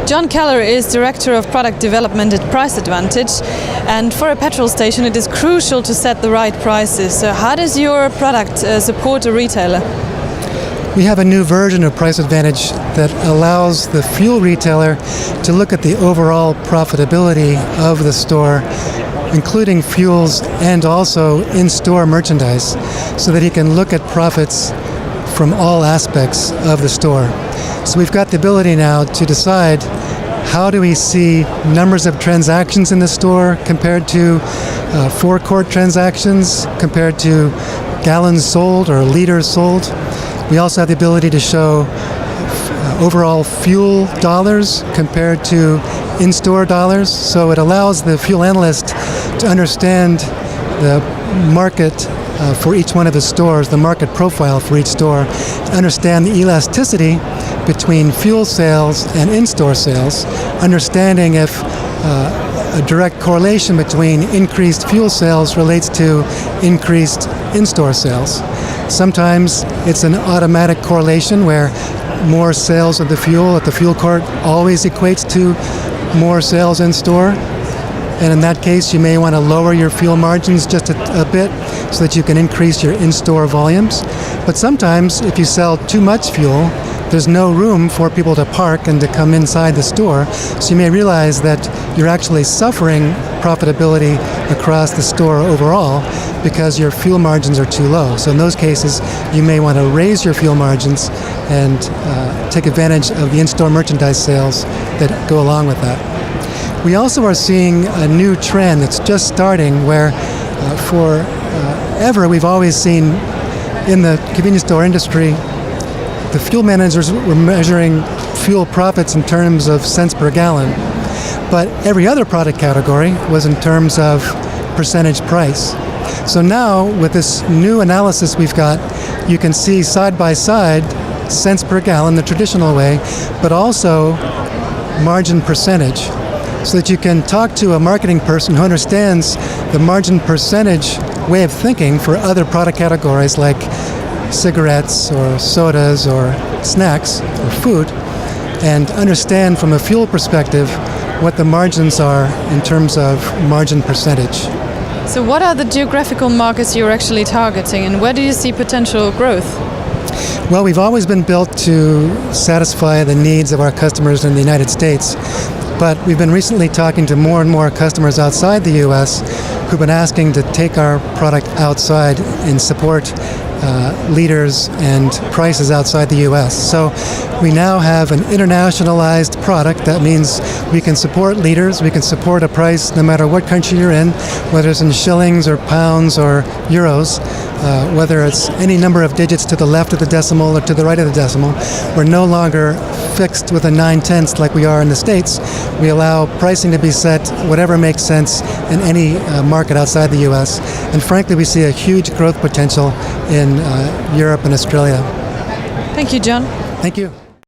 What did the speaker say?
John Keller is Director of Product Development at Price Advantage, and for a petrol station it is crucial to set the right prices. So how does your product support a retailer? We have a new version of Price Advantage that allows the fuel retailer to look at the overall profitability of the store, including fuels and also in-store merchandise, so that he can look at profits from all aspects of the store. So we've got the ability now to decide how do we see numbers of transactions in the store compared to forecourt transactions, compared to gallons sold or liters sold. We also have the ability to show overall fuel dollars compared to in-store dollars. So it allows the fuel analyst to understand the market for each one of the stores, the market profile for each store, to understand the elasticity between fuel sales and in-store sales, understanding if a direct correlation between increased fuel sales relates to increased in-store sales. Sometimes it's an automatic correlation where more sales of the fuel at the fuel court always equates to more sales in store. And in that case, you may want to lower your fuel margins just a bit so that you can increase your in-store volumes. But sometimes if you sell too much fuel, there's no room for people to park and to come inside the store. So you may realize that you're actually suffering profitability across the store overall because your fuel margins are too low. So in those cases, you may want to raise your fuel margins and take advantage of the in-store merchandise sales that go along with that. We also are seeing a new trend that's just starting where forever we've always seen in the convenience store industry the fuel managers were measuring fuel profits in terms of cents per gallon, but every other product category was in terms of percentage price. So now with this new analysis we've got, you can see side by side cents per gallon the traditional way, but also margin percentage, so that you can talk to a marketing person who understands the margin percentage way of thinking for other product categories like cigarettes or sodas or snacks or food, and understand from a fuel perspective what the margins are in terms of margin percentage. So what are the geographical markets you're actually targeting, and where do you see potential growth? Well, we've always been built to satisfy the needs of our customers in the United States. But we've been recently talking to more and more customers outside the U.S. who've been asking to take our product outside and support leaders and prices outside the U.S. So we now have an internationalized product. That means we can support leaders, we can support a price no matter what country you're in, whether it's in shillings or pounds or euros, whether it's any number of digits to the left of the decimal or to the right of the decimal. We're no longer fixed with a 9/10 like we are in the States. We allow pricing to be set whatever makes sense in any market outside the U.S. And frankly, we see a huge growth potential in Europe and Australia. Thank you, John. Thank you.